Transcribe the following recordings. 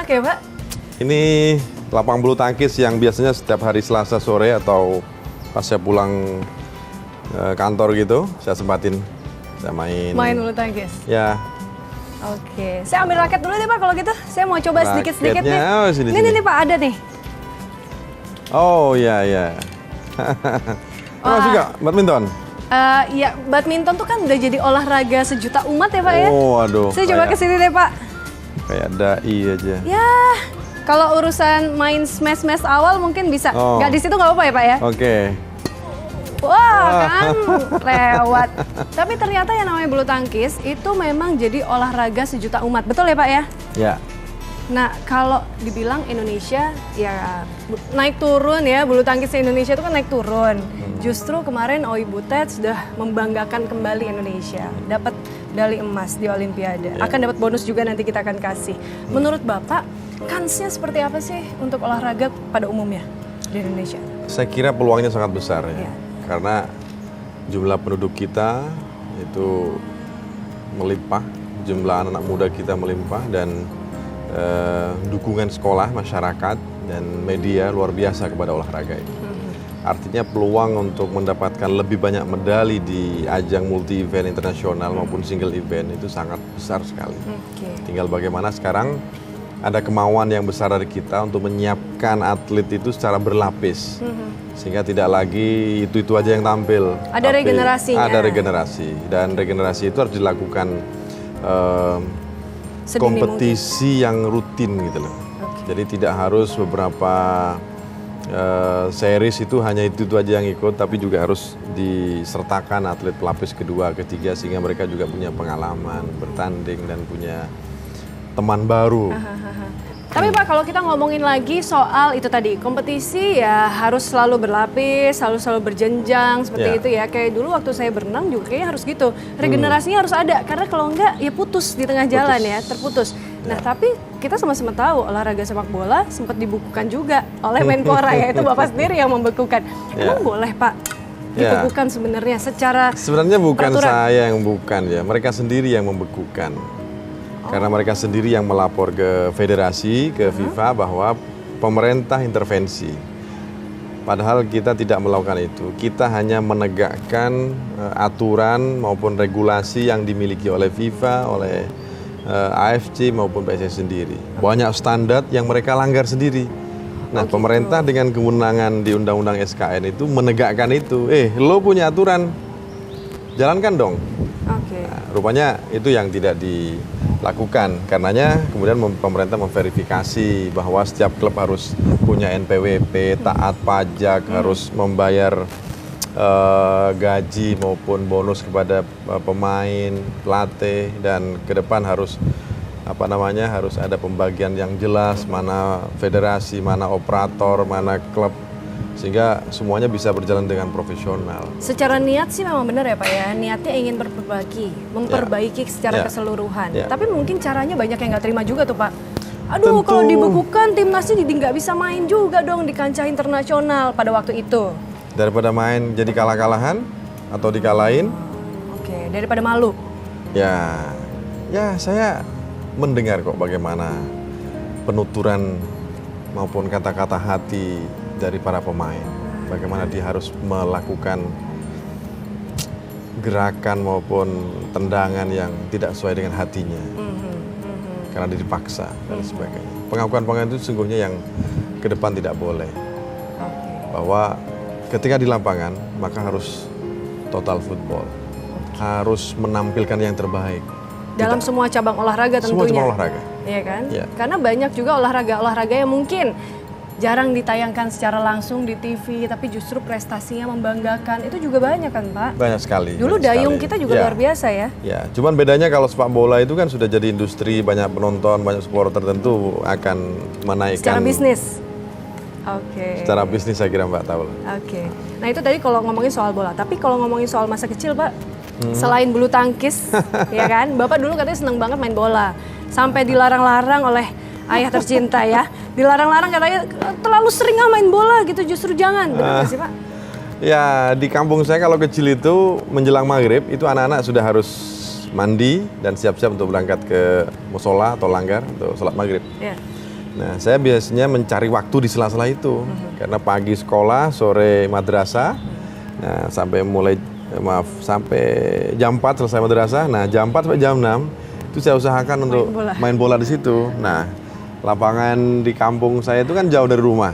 enak ya Pak? Ini lapangan bulu tangkis yang biasanya setiap hari Selasa sore atau pas saya pulang kantor gitu, saya sempatin, saya main. Main bulu tangkis? Ya. Oke, saya ambil raket dulu deh Pak kalau gitu. Saya mau coba sedikit-sedikit nih. Oh, sini. Ini Pak, ada nih. Oh iya. Oh, suka badminton? Ya, badminton tuh kan udah jadi olahraga sejuta umat ya Pak ya? Oh aduh. Saya coba kesini deh Pak. Kayak dai aja. Ya, kalau urusan main smash-smash awal mungkin bisa. Oh. Nggak di situ nggak apa-apa ya Pak ya? Oke. Wah, kan lewat. Tapi ternyata yang namanya bulu tangkis itu memang jadi olahraga sejuta umat. Betul ya Pak ya? Ya. Nah, kalau dibilang Indonesia ya naik turun ya, bulu tangkis Indonesia itu kan naik turun. Justru kemarin Oi Butet sudah membanggakan kembali Indonesia, dapat medali emas di Olimpiade. Akan dapat bonus juga nanti kita akan kasih. Menurut Bapak, kansnya seperti apa sih untuk olahraga pada umumnya di Indonesia? Saya kira peluangnya sangat besar ya. Ya. Karena jumlah penduduk kita itu melimpah, jumlah anak muda kita melimpah dan dukungan sekolah, masyarakat, dan media luar biasa kepada olahraga ini. Artinya peluang untuk mendapatkan lebih banyak medali di ajang multi event internasional maupun single event itu sangat besar sekali. Tinggal bagaimana sekarang ada kemauan yang besar dari kita untuk menyiapkan atlet itu secara berlapis. Sehingga tidak lagi itu aja yang tampil. Ada regenerasinya. Ada regenerasi, dan regenerasi itu harus dilakukan kompetisi yang rutin gitu loh. Jadi tidak harus beberapa series itu hanya itu aja yang ikut, tapi juga harus disertakan atlet pelapis kedua, ketiga, sehingga mereka juga punya pengalaman bertanding dan punya teman baru. Tapi Pak, kalau kita ngomongin lagi soal itu tadi, kompetisi ya harus selalu berlapis, selalu berjenjang seperti itu ya. Kayak dulu waktu saya berenang juga kayaknya harus gitu. Regenerasinya harus ada, karena kalau enggak ya putus di tengah jalan ya, terputus. Nah tapi kita sama-sama tahu olahraga sepak bola sempat dibukukan juga oleh Menpora ya, itu Bapak sendiri yang membekukan. Emang boleh Pak dibekukan sebenarnya secara Sebenarnya bukan peraturan? saya yang bukan ya, mereka sendiri yang membekukan. Karena mereka sendiri yang melapor ke federasi, ke FIFA bahwa pemerintah intervensi. Padahal kita tidak melakukan itu. Kita hanya menegakkan aturan maupun regulasi yang dimiliki oleh FIFA, oleh AFC maupun PSSI sendiri. Banyak standar yang mereka langgar sendiri. Nah, pemerintah dengan kewenangan di Undang-Undang SKN itu menegakkan itu. Lo punya aturan, jalankan dong. Nah, rupanya itu yang tidak dilakukan. Karenanya kemudian pemerintah memverifikasi bahwa setiap klub harus punya NPWP, taat pajak, harus membayar gaji maupun bonus kepada pemain, pelatih, dan ke depan harus harus ada pembagian yang jelas, mana federasi, mana operator, mana klub, sehingga semuanya bisa berjalan dengan profesional. Secara niat sih memang benar ya Pak ya, niatnya ingin memperbaiki secara keseluruhan. Tapi mungkin caranya banyak yang nggak terima juga tuh Pak. Aduh, kalau dibekukan timnasnya jadi nggak bisa main juga dong di kancah internasional pada waktu itu. Daripada main jadi kalah-kalahan atau dikalahin. Daripada malu. Ya saya mendengar kok bagaimana penuturan maupun kata-kata hati dari para pemain. Bagaimana dia harus melakukan gerakan maupun tendangan yang tidak sesuai dengan hatinya. Karena dia dipaksa dan sebagainya. Pengakuan-pengakuan itu sesungguhnya yang ke depan tidak boleh. Bahwa ketika di lapangan maka harus total football. Harus menampilkan yang terbaik. Dalam semua cabang olahraga tentunya. Semua cabang olahraga. Iya kan? Karena banyak juga olahraga-olahraga yang mungkin jarang ditayangkan secara langsung di TV, tapi justru prestasinya membanggakan. Itu juga banyak kan Pak? Banyak sekali. Dulu dayung kita juga luar biasa ya? Ya, cuman bedanya kalau sepak bola itu kan sudah jadi industri, banyak penonton, banyak supporter, tentu akan menaikkan. Secara bisnis? Secara bisnis saya kira Mbak tahu. Nah itu tadi kalau ngomongin soal bola, tapi kalau ngomongin soal masa kecil Pak, selain bulu tangkis, ya kan? Bapak dulu katanya seneng banget main bola. Sampai dilarang-larang oleh ayah tercinta ya. Dilarang-larang katanya terlalu sering main bola gitu, justru jangan. Benar nggak sih Pak? Ya, di kampung saya kalau kecil itu menjelang maghrib itu anak-anak sudah harus mandi dan siap-siap untuk berangkat ke musola atau langgar untuk sholat maghrib. Nah, saya biasanya mencari waktu di sela-sela itu. Karena pagi sekolah, sore madrasah. Nah, sampai jam 4 selesai madrasah. Nah, jam 4 sampai jam 6 itu saya usahakan untuk main bola di situ. Nah, lapangan di kampung saya itu kan jauh dari rumah.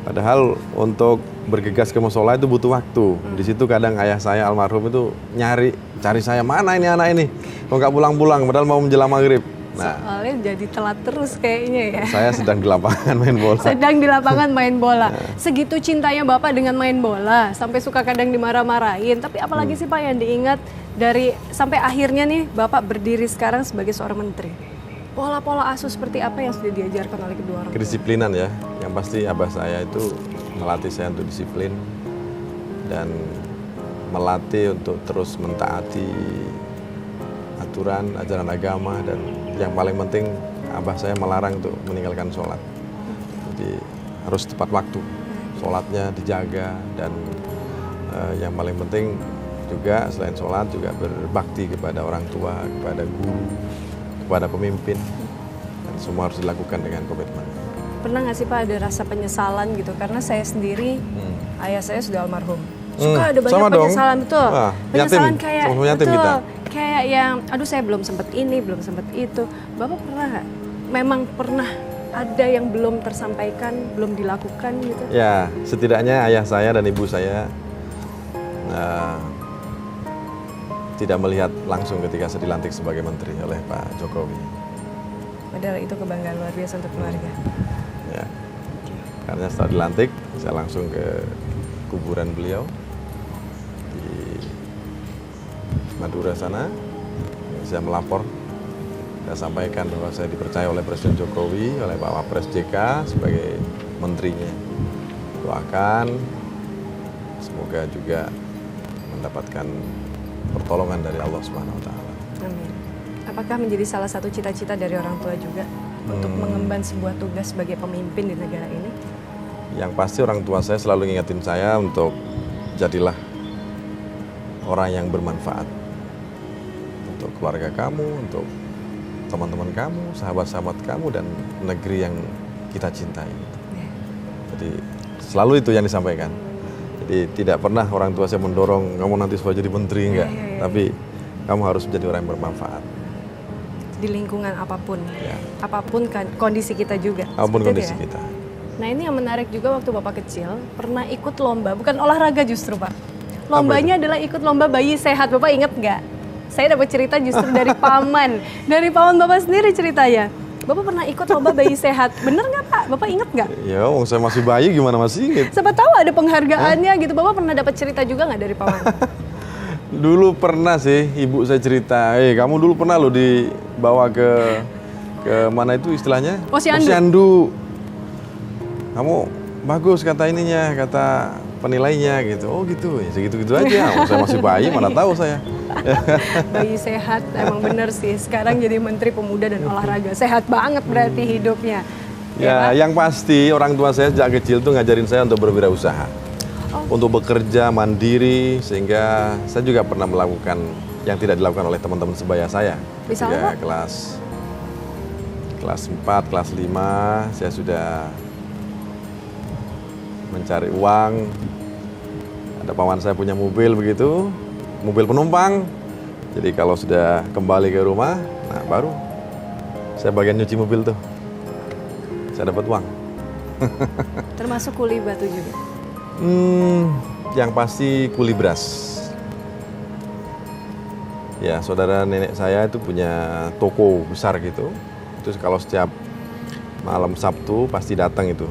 Padahal untuk bergegas ke musola itu butuh waktu. Di situ kadang ayah saya almarhum itu cari saya, mana ini anak ini? Kok nggak pulang-pulang, padahal mau menjelang maghrib. Nah, soalnya jadi telat terus kayaknya ya. Saya sedang di lapangan main bola. Sedang di lapangan main bola. Segitu cintanya Bapak dengan main bola, sampai suka kadang dimarah-marahin. Tapi apalagi sih Pak yang diingat dari sampai akhirnya nih Bapak berdiri sekarang sebagai seorang menteri? Pola-pola asuh seperti apa yang sudah diajarkan oleh kedua orang tua? Kedisiplinan ya. Yang pasti abah saya itu melatih saya untuk disiplin dan melatih untuk terus mentaati aturan, ajaran agama, dan yang paling penting abah saya melarang untuk meninggalkan sholat. Jadi harus tepat waktu, sholatnya dijaga, dan yang paling penting juga selain sholat juga berbakti kepada orang tua, kepada guru, kepada pemimpin, dan semua harus dilakukan dengan komitmen. Pernah nggak sih Pak ada rasa penyesalan gitu? Karena saya sendiri, ayah saya sudah almarhum. Suka ada banyak penyesalan, betul. Penyesalan yatim, kayak yatim betul. kita. Kayak yang, aduh saya belum sempet ini, belum sempet itu. Bapak pernah nggak? Memang pernah ada yang belum tersampaikan, belum dilakukan gitu? Ya, setidaknya ayah saya dan ibu saya tidak melihat langsung ketika saya dilantik sebagai menteri oleh Pak Jokowi. Padahal itu kebanggaan luar biasa untuk keluarga. Ya, karena setelah dilantik, saya langsung ke kuburan beliau di Madura sana. Saya melapor, saya sampaikan bahwa saya dipercaya oleh Presiden Jokowi, oleh Pak Wapres JK sebagai menterinya. Doakan, semoga juga mendapatkan pertolongan dari Allah Subhanahu wa taala. Amin. Apakah menjadi salah satu cita-cita dari orang tua juga untuk mengemban sebuah tugas sebagai pemimpin di negara ini? Yang pasti orang tua saya selalu ngingetin saya untuk jadilah orang yang bermanfaat untuk keluarga kamu, untuk teman-teman kamu, sahabat-sahabat kamu, dan negeri yang kita cintai. Jadi selalu itu yang disampaikan. Jadi tidak pernah orang tua saya mendorong kamu nanti supaya jadi menteri, enggak. Tapi kamu harus menjadi orang yang bermanfaat. Di lingkungan apapun, apapun kan kondisi kita juga. Apapun kondisi kita. Nah ini yang menarik juga waktu Bapak kecil, pernah ikut lomba, bukan olahraga justru Pak. Lombanya adalah ikut lomba bayi sehat, Bapak inget nggak? Saya dapat cerita justru dari paman. Dari paman Bapak sendiri ceritanya. Bapak pernah ikut lomba bayi sehat, bener nggak Pak? Bapak inget nggak? Ya, saya masih bayi gimana masih inget. Siapa tahu ada penghargaannya gitu, Bapak pernah dapat cerita juga nggak dari paman? Dulu pernah sih, ibu saya cerita, kamu dulu pernah lo dibawa ke mana itu istilahnya? Posyandu. Kamu bagus kata ininya, kata penilainya gitu. Oh gitu, ya segitu-gitu aja. Saya masih bayi, mana tahu saya. Bayi sehat, emang bener sih. Sekarang jadi Menteri Pemuda dan Olahraga. Sehat banget berarti hidupnya. Ya, yang pasti orang tua saya sejak kecil tuh ngajarin saya untuk berwirausaha. Untuk bekerja mandiri, sehingga saya juga pernah melakukan yang tidak dilakukan oleh teman-teman sebaya saya. Misalnya kelas 4, kelas 5, saya sudah mencari uang. Ada paman saya punya mobil begitu, mobil penumpang. Jadi kalau sudah kembali ke rumah, nah baru saya bagian nyuci mobil tuh. Saya dapat uang. Termasuk kuli batu juga? Yang pasti kuli beras. Ya, saudara nenek saya itu punya toko besar gitu. Terus kalau setiap malam Sabtu pasti datang itu.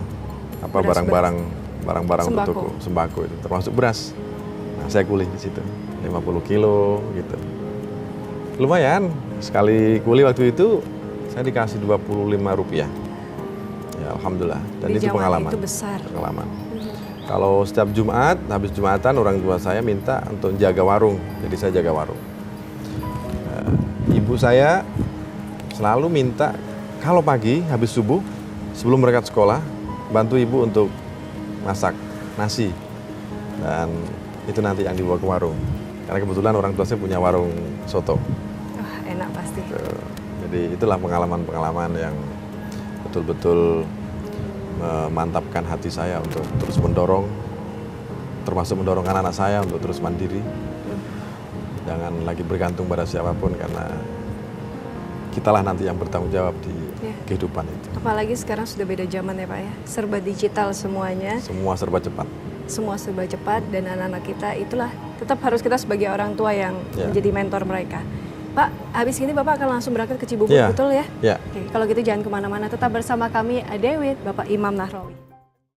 Apa barang-barang untuk toko sembako itu, termasuk beras. Nah, saya kuli di situ 50 kilo gitu. Lumayan, sekali kuli waktu itu saya dikasih Rp25. Ya, alhamdulillah. Dan di itu pengalaman. Itu besar. Pengalaman. Kalau setiap Jumat, habis Jumatan orang tua saya minta untuk jaga warung. Jadi saya jaga warung. Ibu saya selalu minta kalau pagi habis subuh sebelum berangkat sekolah bantu ibu untuk masak nasi, dan itu nanti yang dibawa ke warung. Karena kebetulan orang tua saya punya warung soto. Wah, enak pasti. Jadi itulah pengalaman-pengalaman yang betul-betul memantapkan hati saya untuk terus mendorong, termasuk mendorong anak-anak saya untuk terus mandiri. Jangan lagi bergantung pada siapapun, karena kitalah nanti yang bertanggung jawab di kehidupan itu. Apalagi sekarang sudah beda zaman ya Pak ya, serba digital semuanya. Semua serba cepat. Semua serba cepat, dan anak-anak kita itulah tetap harus kita sebagai orang tua yang menjadi mentor mereka. Pak, habis ini Bapak akan langsung berangkat ke Cibubur, betul ya? Ya. Oke, kalau gitu jangan kemana-mana, tetap bersama kami, Adewit, Bapak Imam Nahrawi.